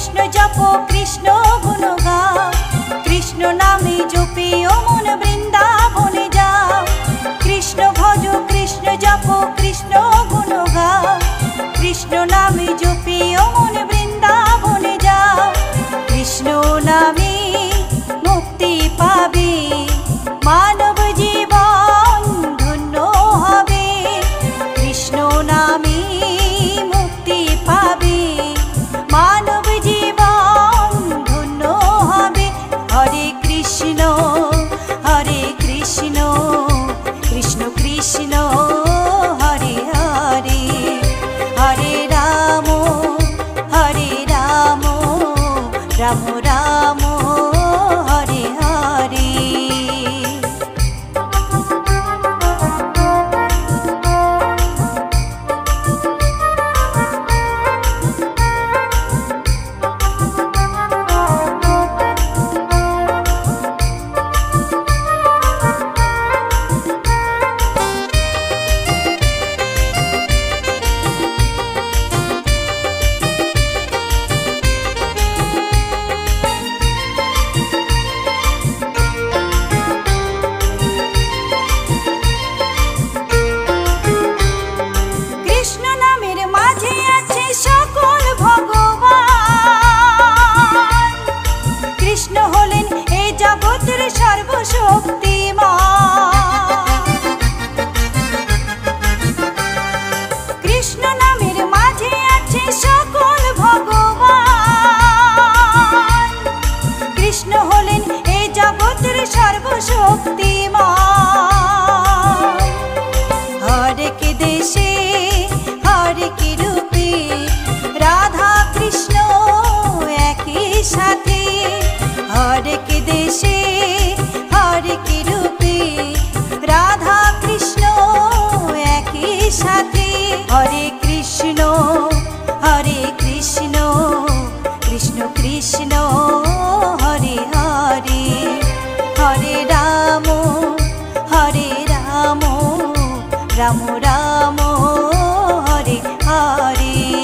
कृष्ण जपो कृष्ण गुण गाओ कृष्ण नामे जपिओ मन बृंदाबने जाओ कृष्ण भजो कृष्ण जपो कृष्ण गुण गाओ कृष्ण नामे जपिओ मन बृंदाबने जाओ कृष्ण नामे मुक्ति पाबे मानव जीवन धन्य हबे कृष्ण नामे मुक्ति पाबे मानव जीवन धन्य हबे हरे कृष्ण कृष्ण कृष्ण हरे हरे हरे राम राम राम हरे हरे राम राम हरे हरे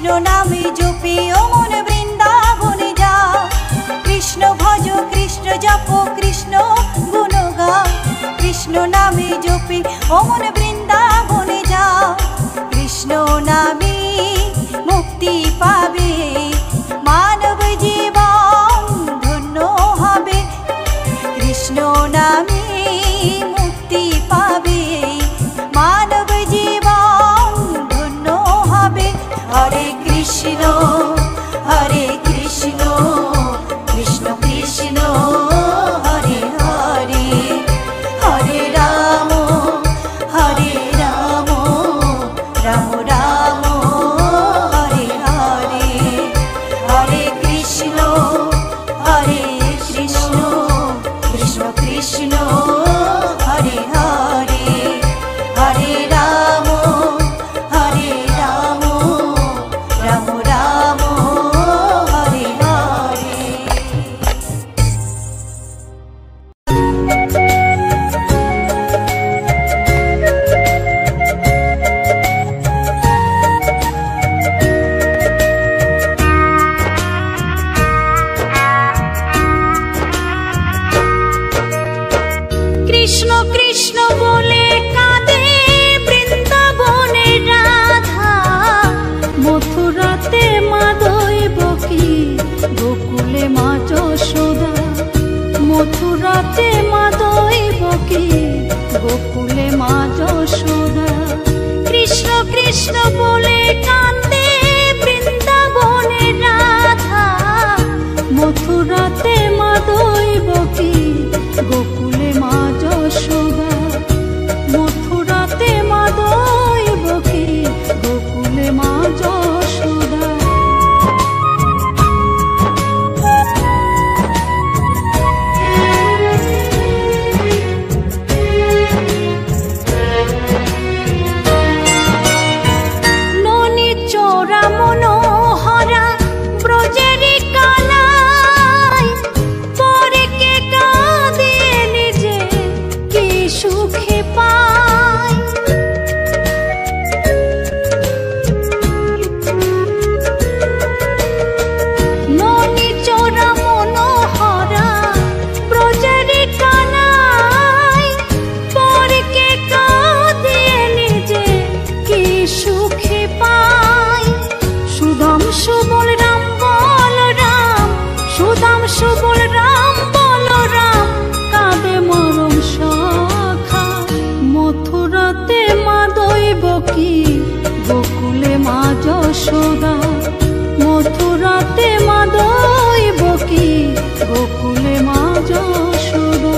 कृष्ण नामे जपिओ मन बृंदाबने जाओ कृष्ण भजो कृष्ण जपो कृष्ण गुण गाओ कृष्ण नामे जपिओ मन बृंदाबने जाओ कृष्ण नामे मुक्ति पाबे मानव जीवन धन्य हबे कृष्ण नामे मुक्ति पाबे मानव जीवन धन्य हबे हरे कृष्ण कृष्ण कृष्ण हरे हरे हरे राम কৃষ্ণ বলে কান্দে বৃন্দাবনের রাধা, মথুরাতে মা দৈবকী, গোকুলে মা যশোদা। মথুরাতে মা দৈবকী, গোকুলে মা যশোদা। ননি চোরা মনোহরা ব্রজেরি কালাই, পরে কে কাঁদে নিজে কি সুখে পায়। ননি চোরা মনোহরা ব্রজেরি কালাই, পরে কে কাঁদে নিজে কি সুখে পায়। সুদাম সুবল রাম বলরাম, সুদাম সুবল রাম বলরাম, কাঁদে মরম সখা। মথুরাতে মা দৈবকী, গোকুলে মা যশোদা। মথুরাতে মা দৈবকী, গোকুলে মা যশোদা।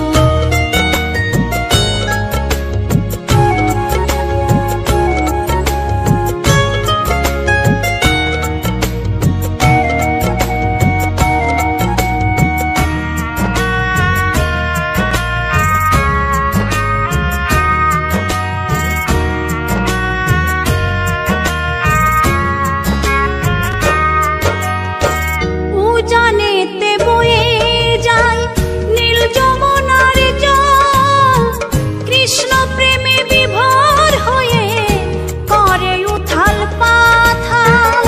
উজানেতে বয়ে যায় নীল যমুনার জল, কৃষ্ণ প্রেমে বিভোর হয়ে করে উথাল পাথাল।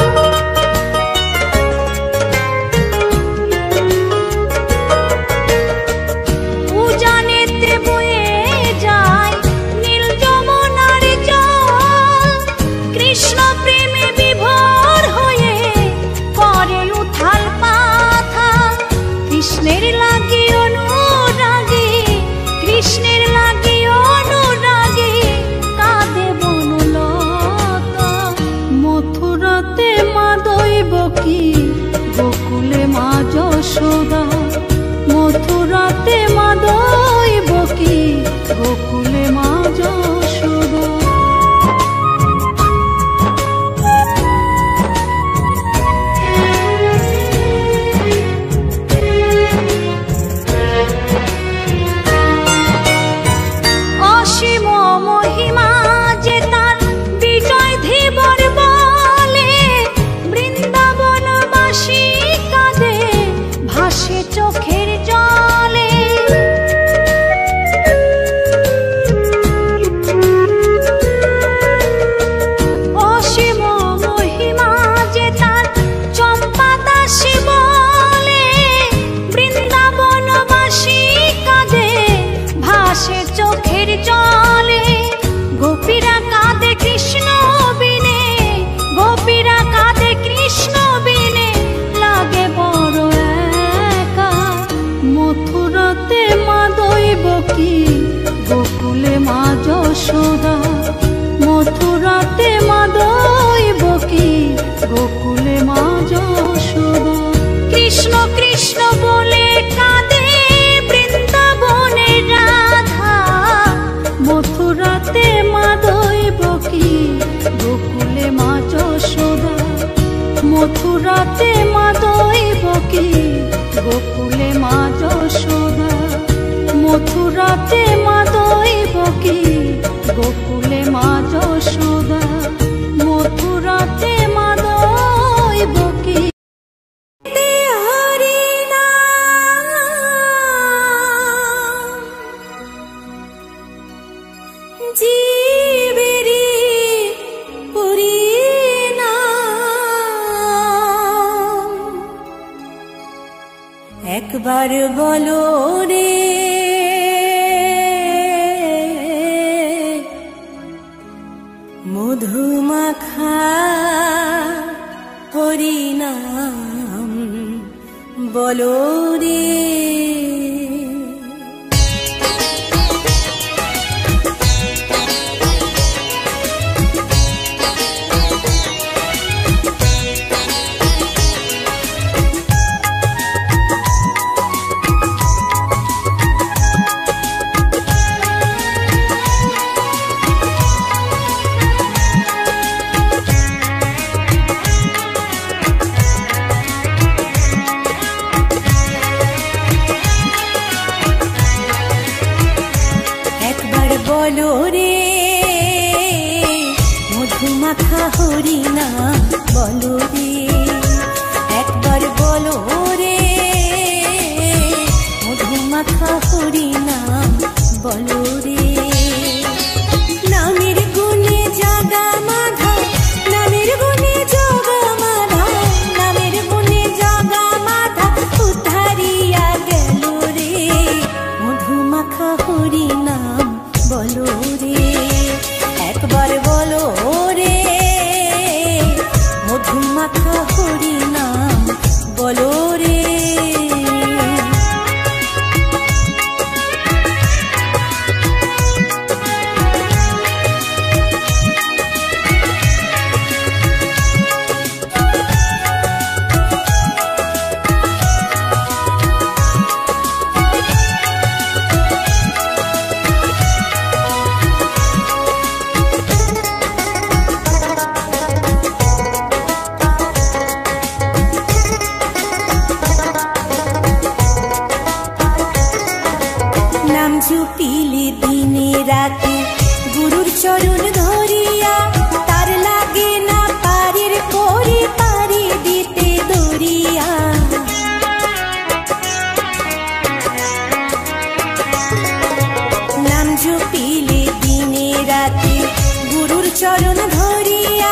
উজানেতে বয়ে যায় নীল যমুনার জল, কৃষ্ণ প্রেমে বিভোর হয়ে করে উথাল পাথাল। কৃষ্ণের লাগি অনুরাগী, কৃষ্ণের লাগি অনুরাগী, কাঁদে বনলতা। মথুরাতে মা দৈবকী, গোকুলে মা যশোদা। মথুরাতে মা দৈবকী, গোকুলে মা যশোদা। অসীম মহিমা যে তার বিজয় ধীবর বলে, বৃন্দাবনবাসী কাঁদে ভাসে চোখের জলে। অসীম মহিমা যে তার চম্পা দাসী বলে, বৃন্দাবনবাসী কাঁদে ভাসে চোখের জলে। গোপীরা কাঁদে কৃষ্ণ বিনে, গোপীরা কাঁদে কৃষ্ণ বিনে, লাগে বড় একা। মথুরাতে মা দৈবকী, গোকুলে মা যশোদা। মথুরাতে মা দৈবকী, গোকুলে মা যশোদা। কৃষ্ণ কৃষ্ণ বলে কাঁদে বৃন্দাবনের রাধা, মথুরাতে মা দৈবকী, গোকুলে মা যশোদা। মথুরাতে মা দৈবকী, গোকুলে মা যশোদা। মথুরাতে মা দৈবকী, গোকুলে মা যশোদা। মথুরাতে মা দৈবকী। হরি নাম জীবেরি পরিণাম, একবার বলো রে মধুমাখা হরিনাম বলো রে। হরি নাম বলো রে, একবার বলো রে, মধুমাখা হরি নাম বলো রে। নামের গুণে জাগা মাধা, নামের গুণে জাগা মাধা, নামের গুণে জাগা মাধা উদ্ধারিয়া গেল রে, মধুমাখা হরি নাম বলো রে, একবার বলো রে, মধুমাখা হরি নাম বলো রে। নাম জপিলে দিনে রাতে গুরুর চরণ ধরিয়া, তার লাগে না পারের করে পারি দিতে দরিয়া। নাম জপিলে দিনে রাতে গুরুর চরণ ধরিয়া,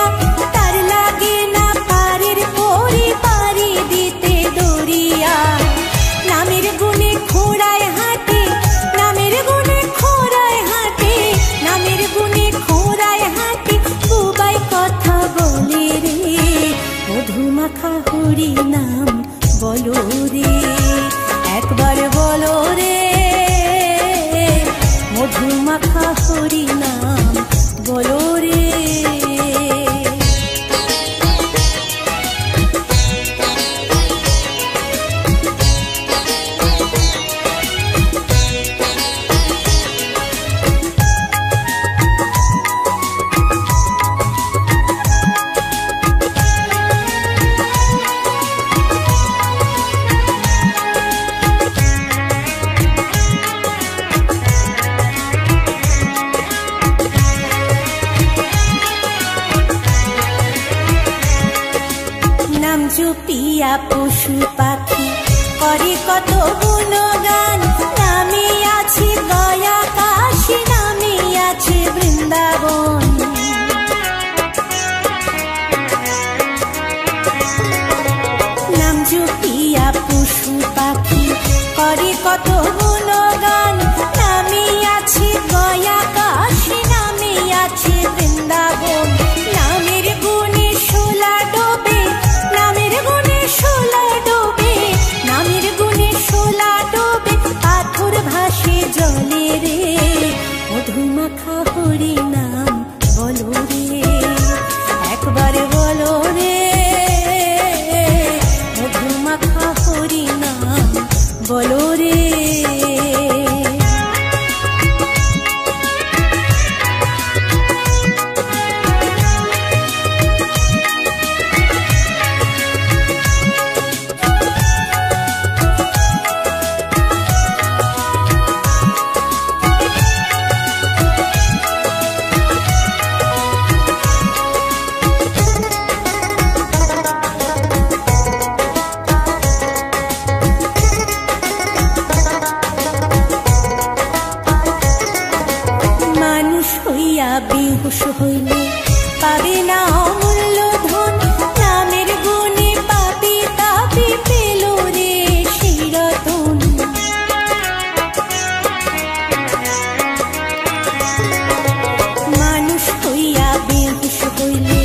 তার লাগে না পারের করে পারি দিতে দরিয়া। নামের গুণে খোড়ায় হাঁটে, নামের গুণে খোড়ায় হাঁটে, নামের গুণে খোড়ায় হাঁটে, বুবাই কথা বলে রে, মধুমাখা হরি নাম বলো রে, একবার বলো রে, মধুমাখা হরি নাম বলো রে। নাম জপিয়া পশু পাখি করে কত গুণগান, নামে আছে গয়া কাশী, নামে আছে বৃন্দাবন। নাম জপিয়া পশু পাখি করে কত গুণগান, নামে আছে গয়া কাশী, নামে আছে বৃন্দাবন। নামের গুণে শোলা ডোবে, নামের গুণে শোলা ডোবে, নামের গুণে শোলা ডোবে, পাথর ভাসে জলে রে, মধুমাখা হরি নাম বলো রে, একবার বলো রে, মধুমাখা হরি নাম বলো রে। মানুষ হইয়া বেহুশ হইলে পাবে না অমূল্য ধন, নামের গুণে পাপি তাপি পেল রে সেই রতন। মানুষ হইয়া বেহুশ হইলে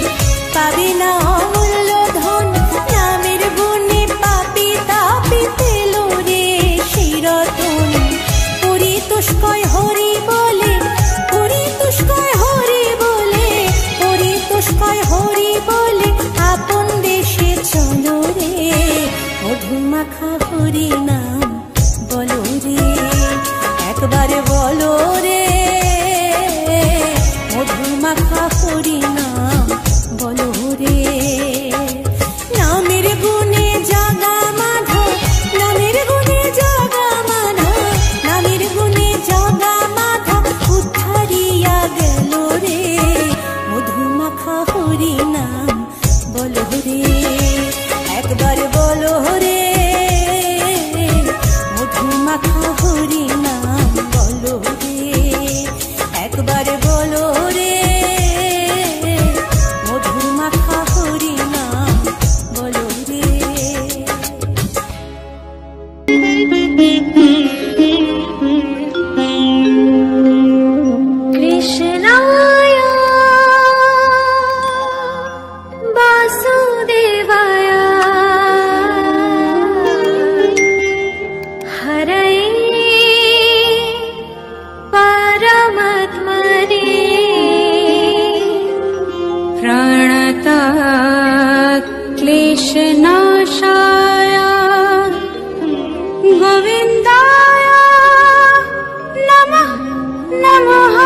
পাবে না অমূল্য ধন, নামের গুণে পাপি তাপি পেল রে সেই রতন। পরিতোষকয় হরি বলে, পরিতোষকয় হরি বলে, পরিতোষকয় হরি বলে, আপন দেশে চলো রে, মধুমাখা হরি নাম বলো রে, একবার বলো রে, মধুমাখা হরি নাম বলো রে। নামের গুণে জাগা মাধা, নামের গুণে জাগা মাধা, নামের গুণে জাগা মাধা উদ্ধারিয়া গেল রে, মধুমাখা হরি নাম प्रणतात् क्लेशनाशाय गोविन्दाय नमः नमः।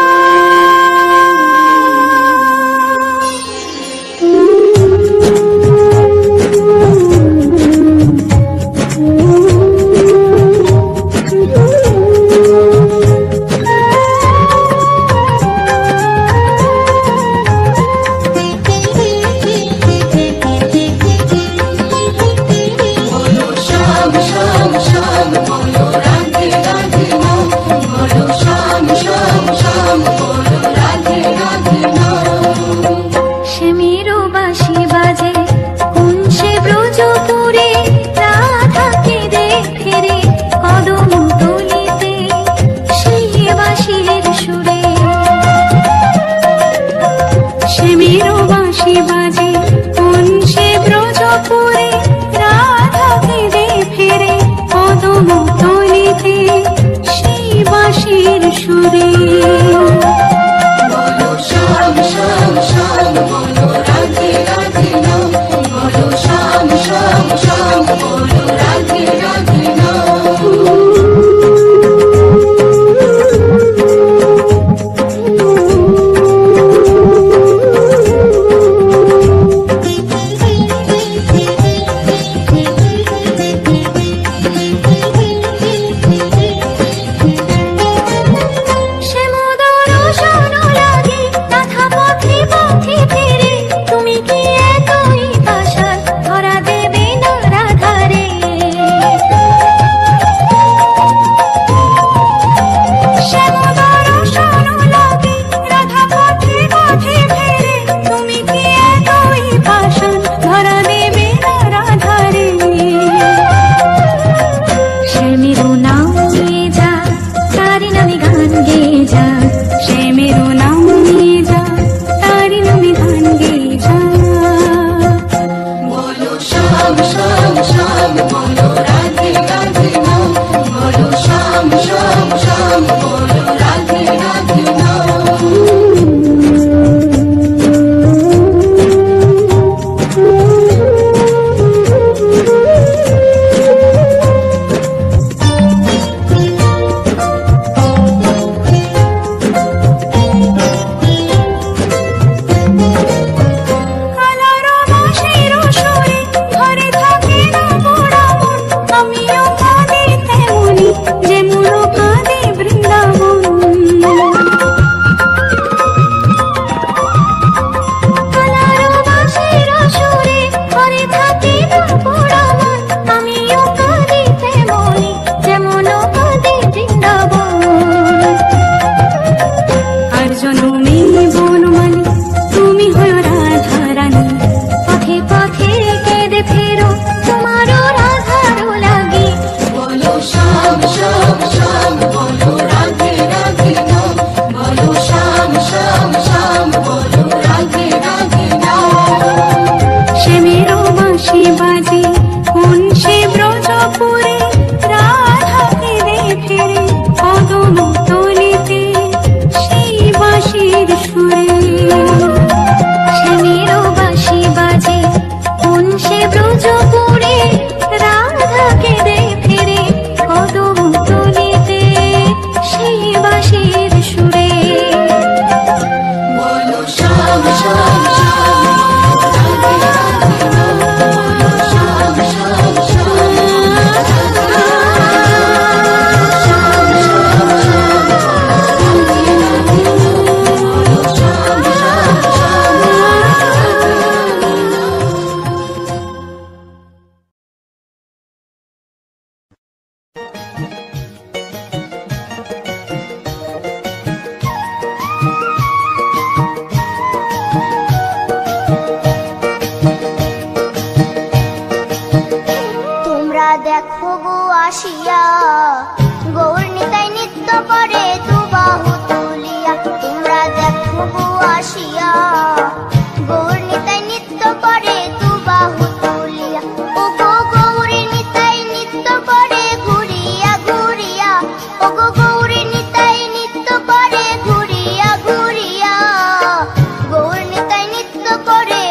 করে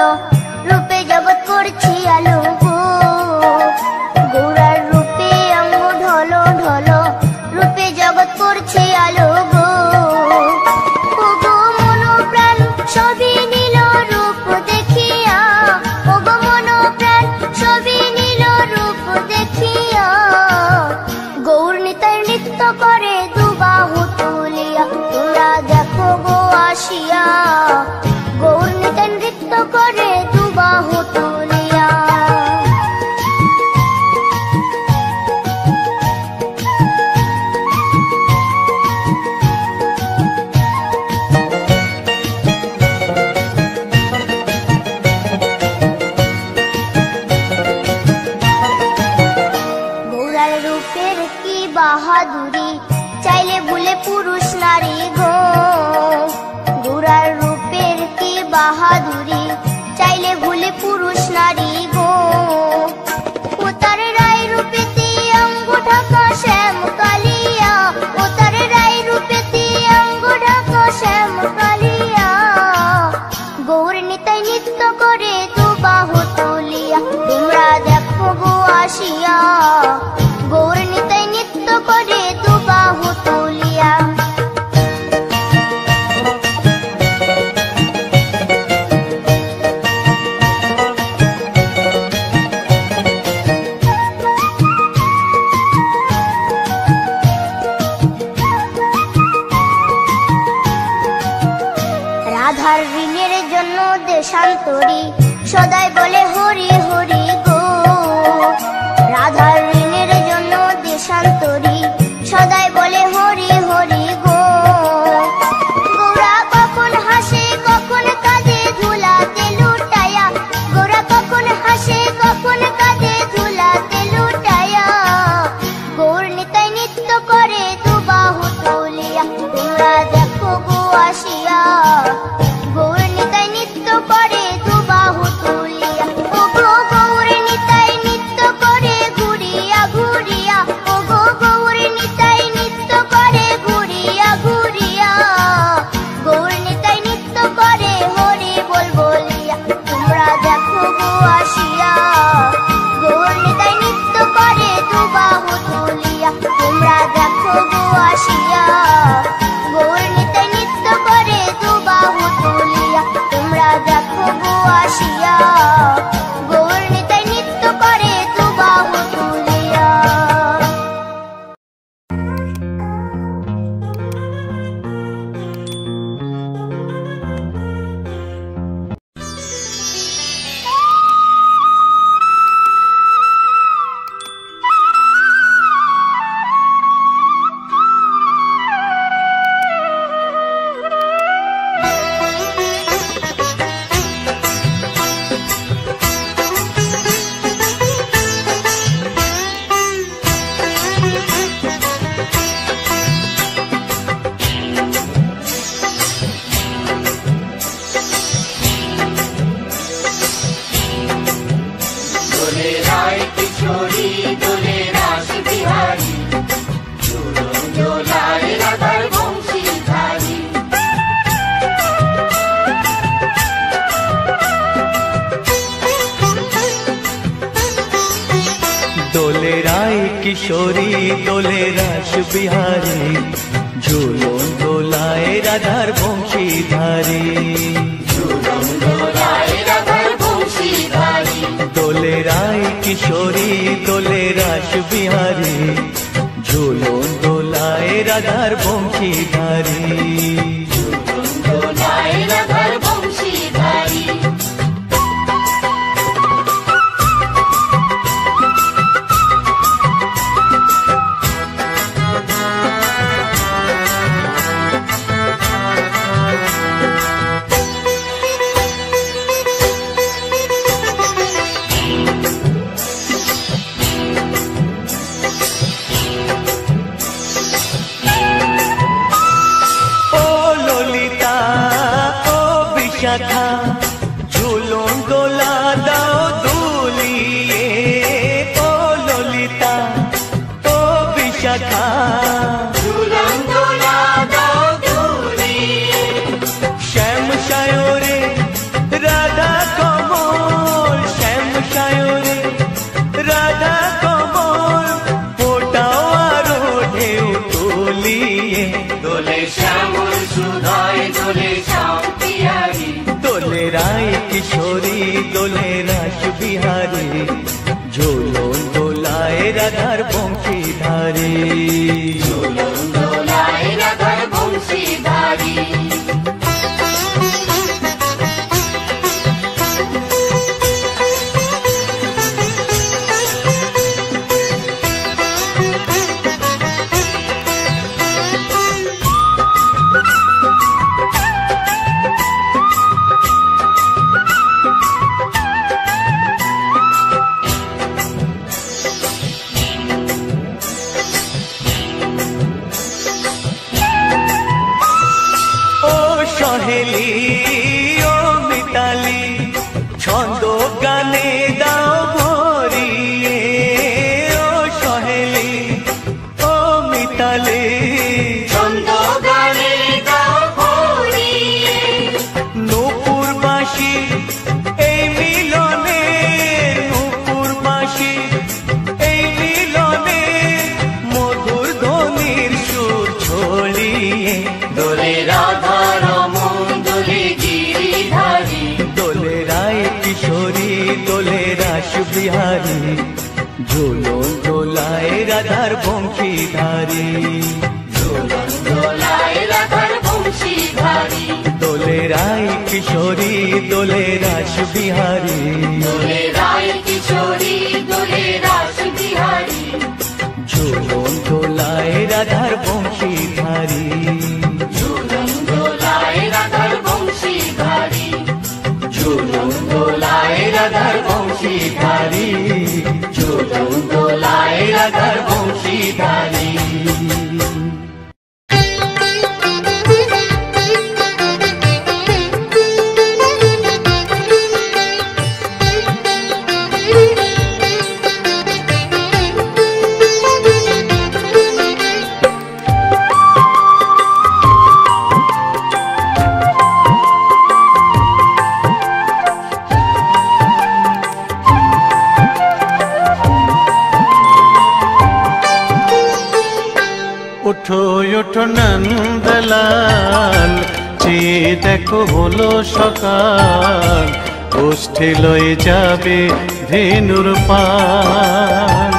ঢলো রূপে জগৎ করছি আলো গো। গৌরার রূপে অঙ্গ ঢলো ঢলো রূপে জগৎ করছি আলো গো। ও গো মন প্রাণ সবই নীল রূপ দেখিয়া, ও গো মন প্রাণ সবই নীল রূপ দেখিয়া। গৌর নিতাই নৃত্য করে দুবাহু তুলিয়া, তোমরা দেখো গো আসিয়া। গৌর নিতাই নৃত্য করে দুবাহু তুলিয়া। গৌরার রূপের কি বাহাদুরি, চাইলে ভুলে পুরুষ নারী গো। গৌরার রূপের কি বাহাদুরি, চাইলে ভুলে পুরুষ নারী গো। ও তার রায় রূপেতে অঙ্গ ঢাকা শ্যাম কালিয়া, ও তার রায় রূপেতে অঙ্গ ঢাকা শ্যাম কালিয়া। গৌর নিতাই নৃত্য করে দুবাহু তুলিয়া, তোমরা দেখো গো আসিয়া। গৌর নিতাই নৃত্য করে দুবাহু তুলিয়া। রাধার ঋণের জন্য দেশান্তরী সদাই বলে হরি হরি গো। রাধার ঋণের জন্য দেশান্তরী সদাই বলে হরি হরি গো। গৌরা কখন হাসে কখন কাঁদে ধুলাতে লুটায়া, গৌরা কখন হাসে কখন কাঁদে ধুলাতে লুটায়া। গৌর নিতাই নৃত্য করে দুবাহু তুলিয়া, তোমরা দেখো গো আসিয়া। গৌর নিতাই নৃত্য করে দুবাহু তুলিয়া। ও গো গৌর নিতাই নৃত্য করে ঘুরিয়া ঘুরিয়া, ও গো গৌর নিতাই নৃত্য করে ঘুরিয়া ঘুরিয়া। গৌর নিতাই নৃত্য করে হরি বল বলিয়া, তোমরা দেখো গো আসিয়া। গৌর নিতাই নৃত্য করে দুবাহু তুলিয়া, তোমরা দেখো গো আসিয়া। গৌর নিতাই নৃত্য করে দুবাহু তুলিয়া, তোমরা দেখো গো আসিয়া। গৌর নিতাই নৃত্য করে দুবাহু তুলিয়া। দোলে রায় কিশোরী দোলে রাস বিহারী, ঝুলন দোলায় রাধার বংশীধারী। দোলে রায় কিশোরী দোলে রাস বিহারী, ঝুলন দোলায় রাধার বংশীধারী। দোলে রাস বিহারী ঝুলন দোলায় রাধার বংশীধারী ঝুলন দোলায় রাধার বংশীধারী সহেলি ও মিতালি ছন্দ গানে দাও ভরিয়ে ও সহেলি ও মিতালি ছন্দ গানে দাও ভরিয়ে নূপুরবাসী এই মিলনে নূপুরবাসী এই মিলনে মধুর ধ্বনির সুর ছড়িয়ে দোলে রাধা রমন দোলে গিরিধারী দোলে রায় কিশোরী দোলে রাস বিহারী ঝুলন দোলায় রাধার বংশীধারী ঝুলন দোলায় রাধার বংশীধারী দোলে রায় কিশোরী দোলে রাস বিহারী দোলে রায় কিশোরী দোলে রাস বিহারী ঝুলন দোলায় রাধার বংশীধারী ঝুলন দোলায় রাধার বংশীধারী ঝুলন দোলায় রাধার বংশীধারী ঝুলন দোলায় রাধার বংশীধারী ওঠো ওঠো নন্দলাল চেয়ে দেখো হলো সকাল গোষ্ঠী লয়ে যাবে ধেনুর পাল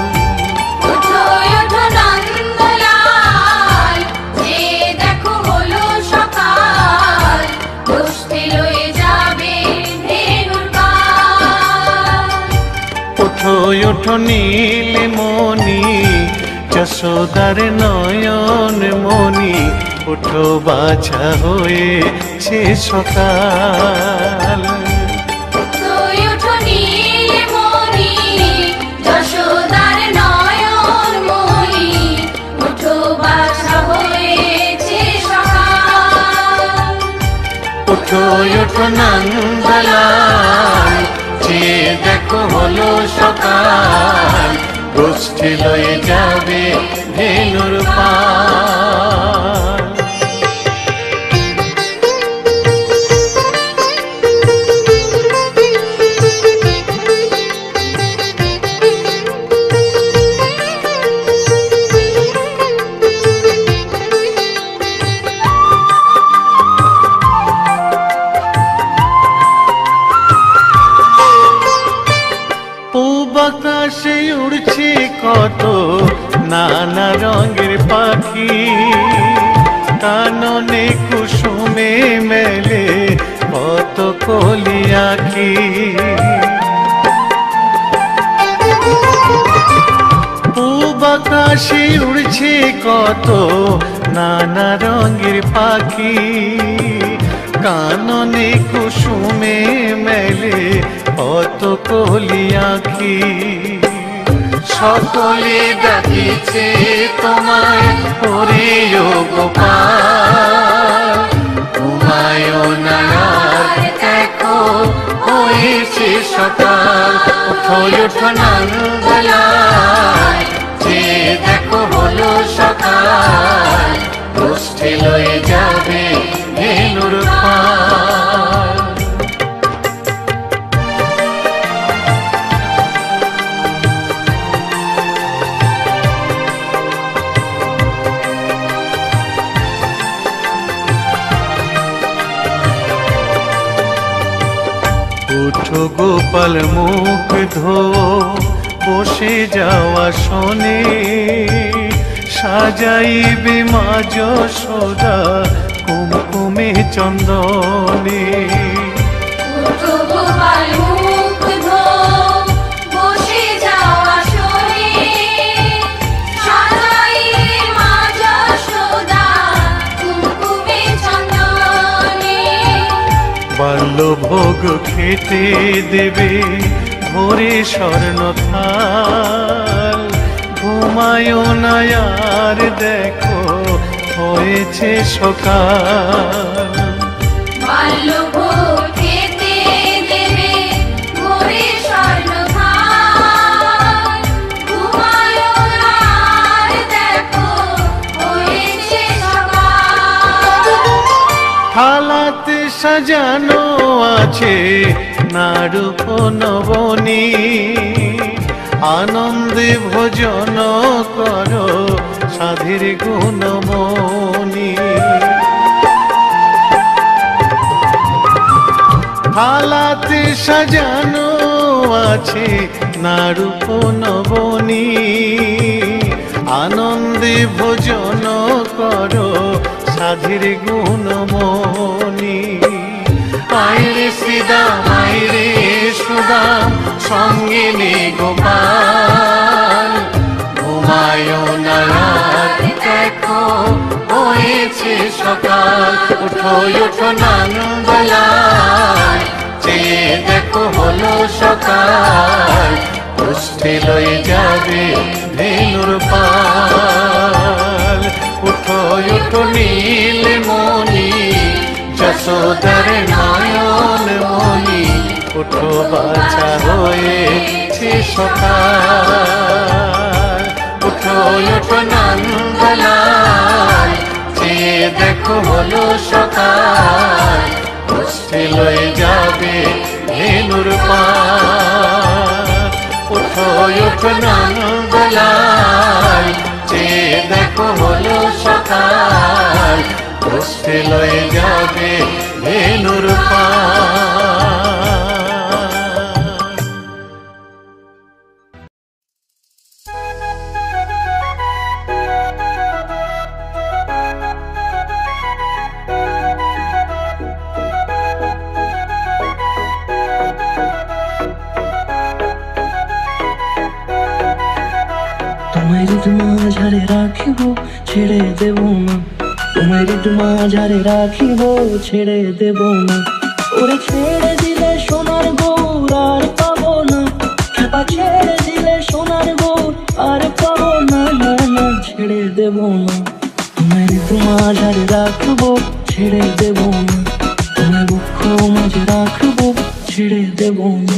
ওঠো ওঠো নন্দলাল যে দেখো হলো সকাল গোষ্ঠী লয়ে যাবে ধেনুর পাল ওঠো ওঠো নীলমণি যশোদার নয়ন মণি ওঠো বাছা হয়েছে সকাল ওঠো ওঠো নীলমণি যশোদার নয়ন মণি ওঠো বাছা হয়েছে সকাল ওঠো ওঠো নন্দলাল যে দেখো হলো সকাল গোষ্ঠী লয়ে যাবে ধেনুর পাল আকাশে উড়ছে কত নানা রঙের পাখি কাননে কুসুমে মেলে কত কলি আঁখি পূব আকাশে উড়ছে কত নানা রঙের পাখি কাননে কুসুমে মেলে কত কলি আঁখি সকলে ডাকিছে তোমায় ওরে ও গোপাল ঘুমায় না আর দেখো হয়েছে সকাল ওঠো ওঠো নন্দলাল যে দেখো হলো সকাল গোষ্ঠী লয়ে যাবে ধেনুর পাল উঠো গোপাল গোপাল মুখ ধো বসে যাওয়া শোনে, সাজাইবে মা যশোদা কুমকুমে চন্দনে। গোপাল মুখ ধো বসে যাওয়া শোনে, সাজাইবে মা যশোদা কুমকুমে চন্দনে। বাল্যভোগ খেতে দেবে ভোরে স্বর্ণ থাল, ঘুমায় না আর দেখো হয়েছে সকাল। বাল্যভোগ খেতে দেবে ভোরে স্বর্ণ থাল, ঘুমায় না আর দেখো হয়েছে সকাল। থালাতে সাজানো আছে নারূপ নবনী, আনন্দে ভোজন করো সাধীর গুণমণি। থালাতে সাজানো আছে নারূপ নবনী, আনন্দে ভোজন করো সাধীর গুণমণি। আইরে শ্রীদাম আইরে সুদাম সঙ্গে নে গোপাল, ঘুমায় না রাত দেখো হয়েছে সকাল। উঠো উঠো নানবেলায় চেয়ে দেখো হলো সকাল, উষ্ঠে লয়ে যাবে ধেনুর পাল। উঠো উঠো নীলমণি যশোদার নয়ন মণি, উঠো বাছা হয়েছে সকাল। উঠো উঠো নন্দলাল চেয়ে দেখো হলো সকাল, উষ্ঠে লয়ে যাবে ধেনুর পাল। উঠো উঠো নন্দলাল চেয়ে দেখো হলো সকাল, উষ্ঠে লয়ে যাবে ধেনুর পাল। তোমায় মাঝারে রাখিব ছেড়ে দেব না, তোমায় মাঝারে রাখিব ছেড়ে দেব না। ওরে ছেড়ে দিলে সোনার গৌর আর পাবো না, খেপা ছেড়ে দিলে সোনার গৌর আর পাবো না। না না ছেড়ে দেব না, তোমায় মাঝারে রাখবো ছেড়ে দেব না, তোমায় বক্ষ মাঝে রাখবো ছেড়ে দেব না।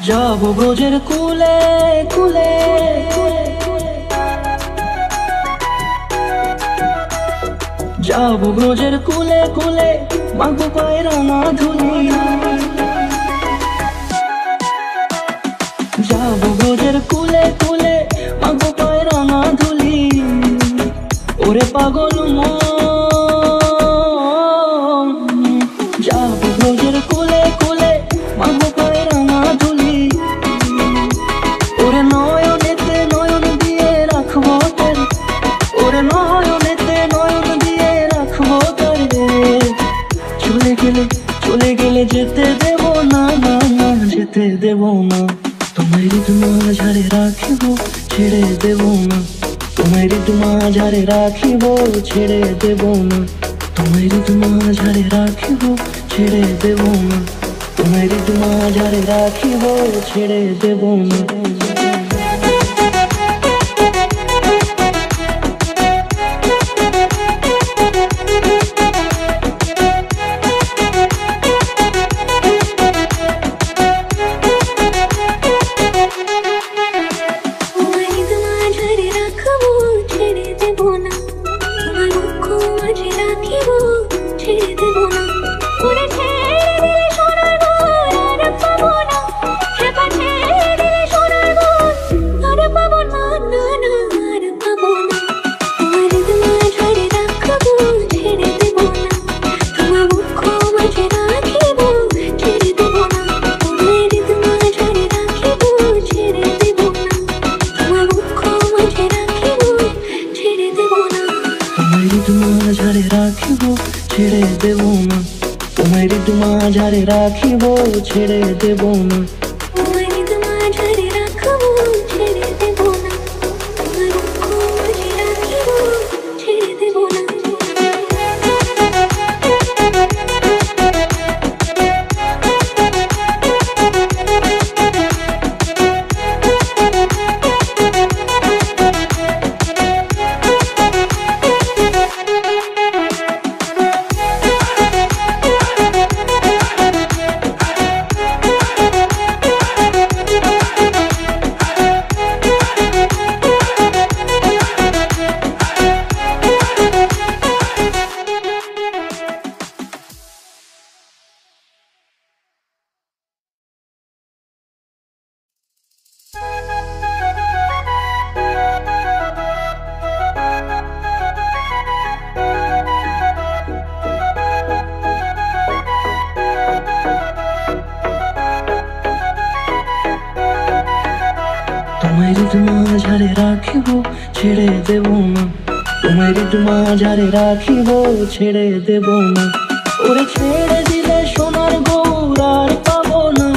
যাব ব্রজের কুলে কুলে, যাব ব্রজের কুলে কুলে, মাগো পায়ে রাঙা ধুলি। যাব ব্রজের কুলে কুলে, মাগো পায়ে রাঙা ধুলি। ওরে পাগল মন, যাব ব্রজের কুলে কুলে, মাগো পায়ে রাঙা ধুলি। ওরে নয়নেতে নয়ন দিয়ে রাখবো তারে, ওরে নয়নেতে নয়ন দিয়ে রাখবো তারে। চলে গেলে চলে গেলে যেতে দেব না, না না যেতে দেব না। তোমায় মাঝারে রাখিব ছেড়ে দেব না, তোমায় মাঝারে রাখিব ছেড়ে দেব না। তোমায় মাঝারে রাখিব ছেড়ে দেব না, তোমায় মাঝারে রাখিব ছেড়ে দেব না। ছেড়ে দেব না, ওরে ছেড়ে দিলে সোনার গৌর আর মাঝারে রাখিব ছেড়ে দেব না। তোমার হৃদ মাঝারে রাখব ছেড়ে দেব না, তোমার দুঃখ মাঝে রাখিব ছেড়ে দেব না। তোমার হৃদ মাঝারে রাখিব ছেড়ে দেব না, তোমার হৃদ মাঝারে রাখিব ছেড়ে দেব না। ওরে ছেড়ে দিলে সোনার গৌর আর পাবো না,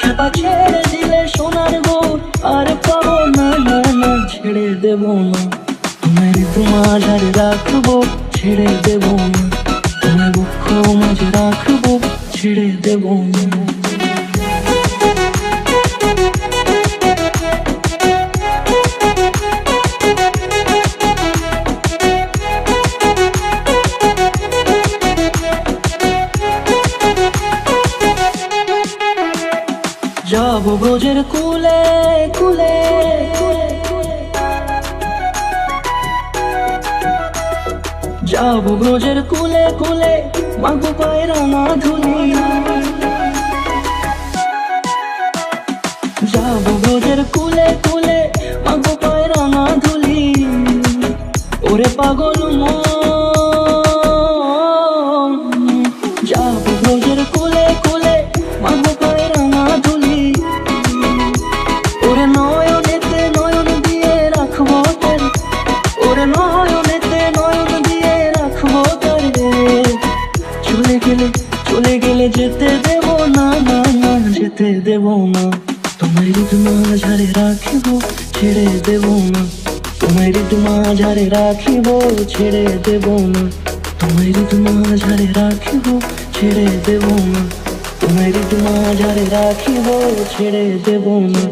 খেপা ছেড়ে দিলে সোনার গৌর আর পাবো না, না না ছেড়ে দেব না। তোমার হৃদ মাঝারে রাখবো ছেড়ে দেব না, তোমার দুঃখ মাঝে রাখবো ছেড়ে দেব না। যাবো ব্রজের কুলে কুলে, যাবো ব্রজের কুলে কুলে, মাগো পায়ের না ধুলি। যাবো ব্রজের কুলে কুলে, মাগো পায়ের না ধুলি। ওরে পাগল মন, যাবো ব্রজের কুলে কুলে, মাগো পায়ের না ধুলি। ওরে নয়নেতে নয়ন দিয়ে রাখবো তারে, ওরে নয়নেতে নয়ন দিয়ে রাখবো তারে। চলে গেলে চলে গেলে যেতে দেব না, না না যেতে দেব না। তোমার হৃদ মাঝারে রাখিব ছেড়ে দেব না, তোমার হৃদ মাঝারে রাখিব ছেড়ে দেব না। তোমার হৃদ মাঝারে রাখিব ছেড়ে দেব না, তোমার হৃদ মাঝারে রাখিব ছেড়ে দেব না।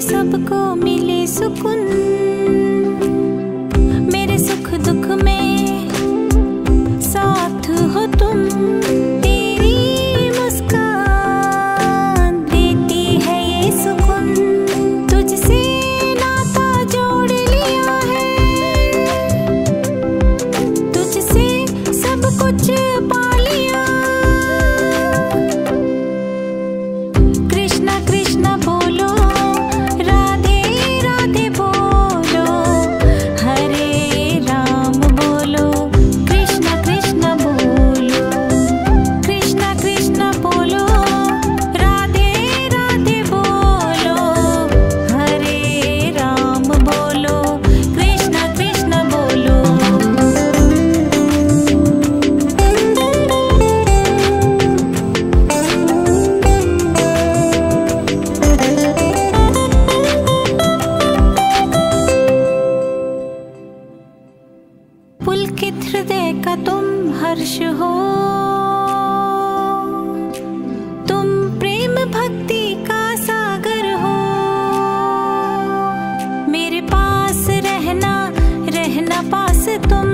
सबको मिले सुकून, मेरे सुख दुख में साथ हो तुम। तेरी मुस्कान देती है ये सुकून, तुझसे नाता जोड़ लिया है, तुझसे सब कुछ पा लिया। कृष्णा कृष्णा बोलो, राधे राधे बोलो, हरे राम बोलो, कृष्णा कृष्णा बोलो, कृष्णा कृष्णा बोलो, राधे राधे बोलो, हरे राम बोलो, कृष्णा कृष्णा बोलो। पुलकित हृदय का तुम हर्ष हो, तुम प्रेम भक्ति का सागर हो। मेरे पास रहना रहना पास तुम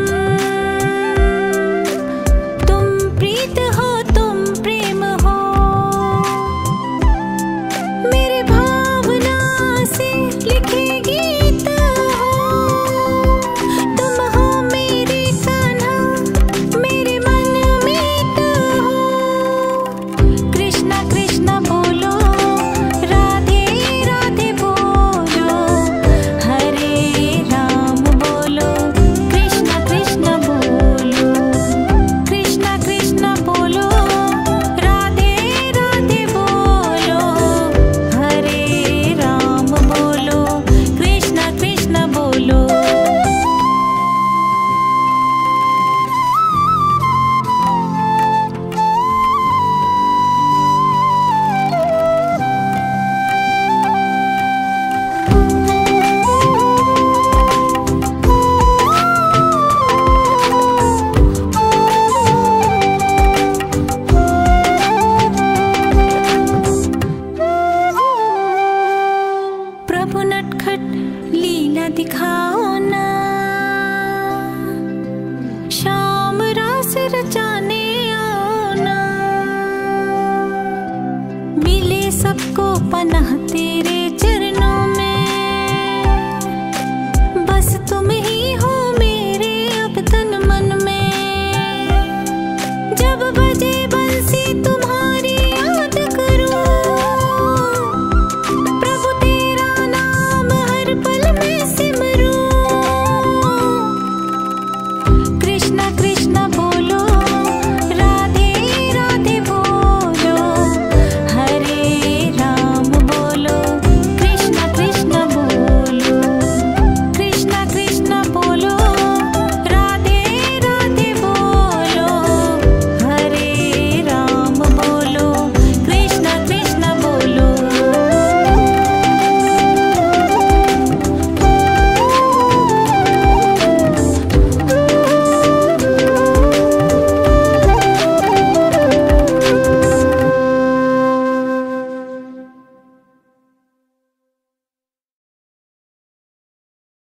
प्रीत हो, तुम प्रेम हो। मेरे भावना दिखाओ ना, शाम रास रचाने आओ ना, मिले सबको पनाह तेरी